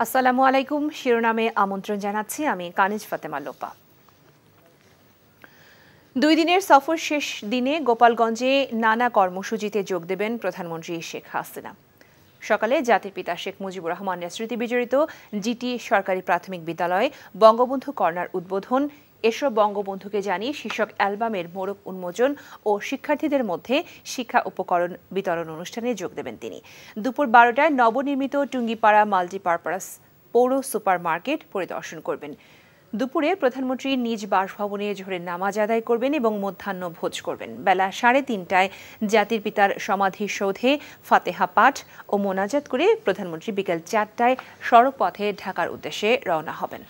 আসসালামু আলাইকুম। শিরোনামে আমন্ত্রণ জানাচ্ছি আমি কানিজ ফাতেমা লোপা। 2 দিনের সফর শেষ দিনে গোপালগঞ্জে নানা কর্মসূচিতে যোগ দেবেন প্রধানমন্ত্রী শেখ হাসিনা। সকালে জাতির পিতা শেখ মুজিবুর রহমানের স্মৃতি বিজড়িত জিটি সরকারি প্রাথমিক বিদ্যালয়ে বঙ্গবন্ধু কর্নার উদ্বোধন, এসব বঙ্গবন্ধুকে জানিয়ে শীর্ষক অ্যালবামের মোড়ক উন্মোচন ও শিক্ষার্থীদের মধ্যে শিক্ষা উপকরণ বিতরণ অনুষ্ঠানে যোগ দেবেন তিনি। দুপুর 12টায় নবনির্মিত টুঙ্গিপাড়া মাল্টিপারপাস পৌর সুপার মার্কেট পরিদর্শন করবেন। দুপুরে প্রধানমন্ত্রী নিজ বাসভবনে জোহরের নামাজ আদায় করবেন এবং মধ্যাহ্ন ভোজ করবেন। বেলা 3:30টায় জাতির পিতার সমাধিসৌধে ফাতেহা পাঠ ও মোনাজাত করে প্রধানমন্ত্রী বিকেল 4টায় সড়ক পথে ঢাকার উদ্দেশ্যে রওনা হবেন।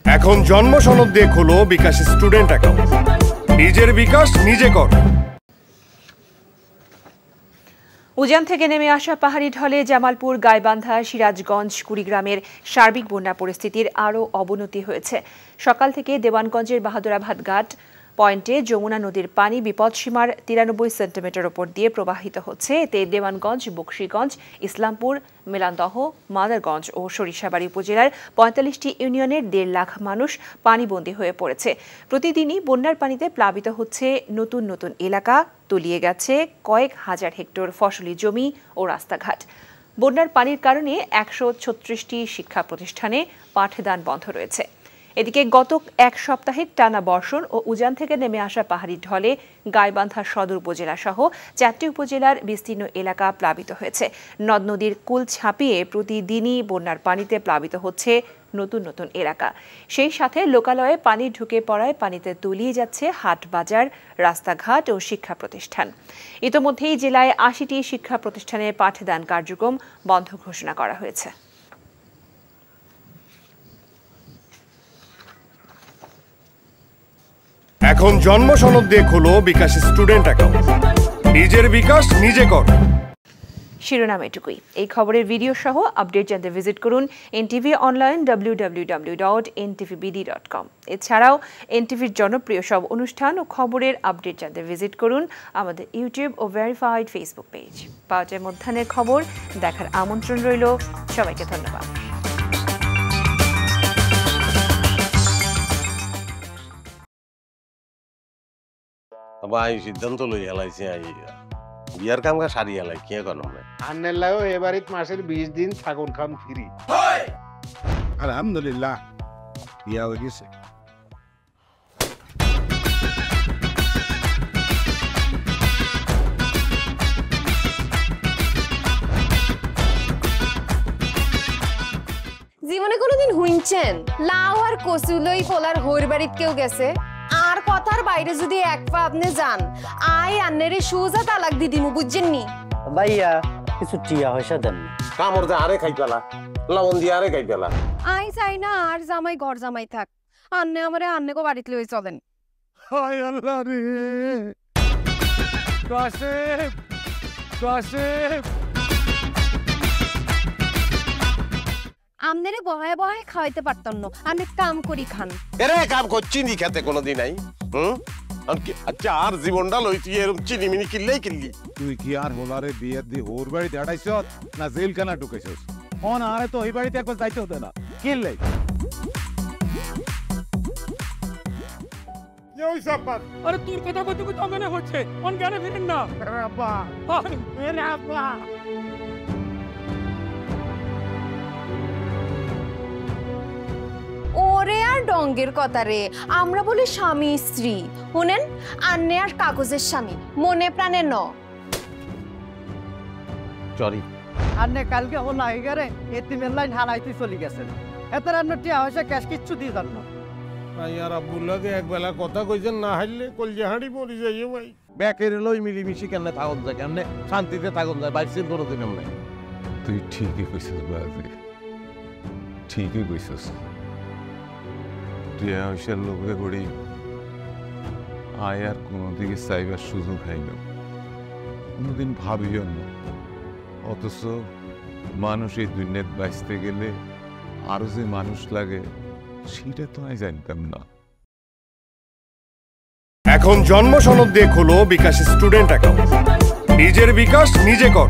এখন জন্ম সনদ দিয়ে খোলো বিকাশ স্টুডেন্ট অ্যাকাউন্ট। নিজের বিকাশ নিজে কর। উজান থেকে নেমে আসা পাহাড়ি ঢলে জামালপুর, গাইবান্ধা, সিরাজগঞ্জ, কুড়িগ্রামের সার্বিক বন্যা পরিস্থিতির আরও অবনতি হয়েছে। সকাল থেকে দেওয়ানগঞ্জের বাহাদুরাবাদ ঘাট পয়েন্টে যমুনা নদীর পানি বিপদসীমার 93 সেন্টিমিটার ওপর দিয়ে প্রবাহিত হচ্ছে। এতে দেওয়ানগঞ্জ, বকশীগঞ্জ, ইসলামপুর, মেলান্দহ, মাদারগঞ্জ ও সরিষাবাড়ী উপজেলার 45টি ইউনিয়নের 1.5 লাখ মানুষ পানিবন্দী হয়ে পড়েছে। প্রতিদিনই বন্যার পানিতে প্লাবিত হচ্ছে নতুন নতুন এলাকা, তলিয়ে গেছে কয়েক হাজার হেক্টর ফসলি জমি ও রাস্তাঘাট। বন্যার পানির কারণে 136টি শিক্ষা প্রতিষ্ঠানে পাঠদান বন্ধ রয়েছে। এদিকে গত এক সপ্তাহের টানা বর্ষণ ও উজান থেকে নেমে আসা পাহাড়ি ঢলে গাইবান্ধা সদর উপজেলা সহ 4টি উপজেলার বিস্তীর্ণ এলাকা প্লাবিত হয়েছে। নদ নদীর কুল ছাপিয়ে প্রতিদিনই বন্যার পানিতে প্লাবিত হচ্ছে নতুন নতুন এলাকা। সেই সাথে লোকালয়ে পানি ঢুকে পড়ায় পানিতে তলিয়ে যাচ্ছে হাট বাজার, রাস্তাঘাট ও শিক্ষা প্রতিষ্ঠান। ইতোমধ্যেই জেলায় 80টি শিক্ষা প্রতিষ্ঠানের পাঠদান কার্যক্রম বন্ধ ঘোষণা করা হয়েছে। এখন জন্ম সনদ দিয়ে খোলো বিকাশ স্টুডেন্ট অ্যাকাউন্ট। নিজের বিকাশ নিজে কর। শিরোনাম এটুকুই। এই খবরের ভিডিও সহ আপডেট জানতে ভিজিট করুন এনটিভি অনলাইন www.ntvbd.com। এছাড়াও এনটিভির জনপ্রিয় সব অনুষ্ঠান ও খবরের আপডেট জানতে ভিজিট করুন আমাদের ইউটিউব ও ভেরিফাইড ফেসবুক পেজ। 5টায় মধ্যাহ্নের খবর দেখার আমন্ত্রণ রইল। সবাইকে ধন্যবাদ। ভাই সিদ্ধান্ত লই হেলাইছে বিয়ার কাম সারি হেলাই কি এখন আন্নের লাগো এবারিত মাসের 20 দিন ছাগল খান ফ্রি। আলহামদুলিল্লাহ বিয়া হয়ে গেছে। জীবনে কোনোদিন হুইনছেন লাউ আর কচু লই পোলার হোর বাড়িত কেউ গেছে? আর কথার বাইরে যদি এক পা আপনি যান আই আন্নেরে সুজা তালাক দি দিমু, বুঝছেন নি? ভাইয়া কিছু টিয়া পয়সা দেন। কামড় দে আরে খাই পেলা, লবণ দিয়ে আরে খাই পেলা। আই চাই না আর জামাই ঘর জামাই থাক, আন্নে আমারে আন্নে কো বাড়িতে লই চলেন। হায় আল্লাহ রে, কাশেম কাশেম আমনেরে বহায় বহায় খাওয়াইতে পারতাম না, আমি কাম করি খান। এরে কাম করছি নি খেতে কোনোদিন নাই। আচ্ছা আর জীবনটা লই তুই এরকম চিনিমিনি কিল্লি। তুই কি আর হোলারে বিয়ের দি হোর বাড়িতে আড়াইছ না জেলখানা ঢুকেছিস? অন আরে তো ওই বাড়িতে একবার যাইতে হতো না। কিনলে আরে তোর কথা কইতে কইতে মনে হচ্ছে অন জ্ঞানে ফিরেন না। আব্বা আরে আব্বা ওরে আর ডঙ্গের কথা রে, আমরা বলি স্বামী স্ত্রী। শুনেন, আন্নে আর কাগজের স্বামী, মনে প্রাণে ন। সরি আন্নে কালকে হল আইগারে এতিমের লাইন হালাইতে চলে গেছেন। এত রান্না টিয়া হইছে ক্যাশ কিচ্ছু দিয়ে যান না। ভাই আর আব্বুল্লাহকে একবেলা কথা কইছেন না হাইলে কলজে হাঁড়ি মরি যাইও ভাই। ব্যাকের লই মিলিমিশি কেমনে থাকুন যায়, কেমনে শান্তিতে থাকুন যায়, বাইসির কোনোদিন এমনি। তুই ঠিকই কইছিস বাজে, ঠিকই কইছিস। তুই আয়সার লোকে করি আয় আর কোনোদিকে চাইবার সুযোগ হয় না, কোনোদিন ভাবিও না। অথচ মানুষ এই দুনিয়াত বাঁচতে গেলে আরো যে মানুষ লাগে সেটা তো আমি জানতাম না। এখন জন্ম সনদ দিয়ে খোলো বিকাশ স্টুডেন্ট অ্যাকাউন্ট। নিজের বিকাশ নিজে কর।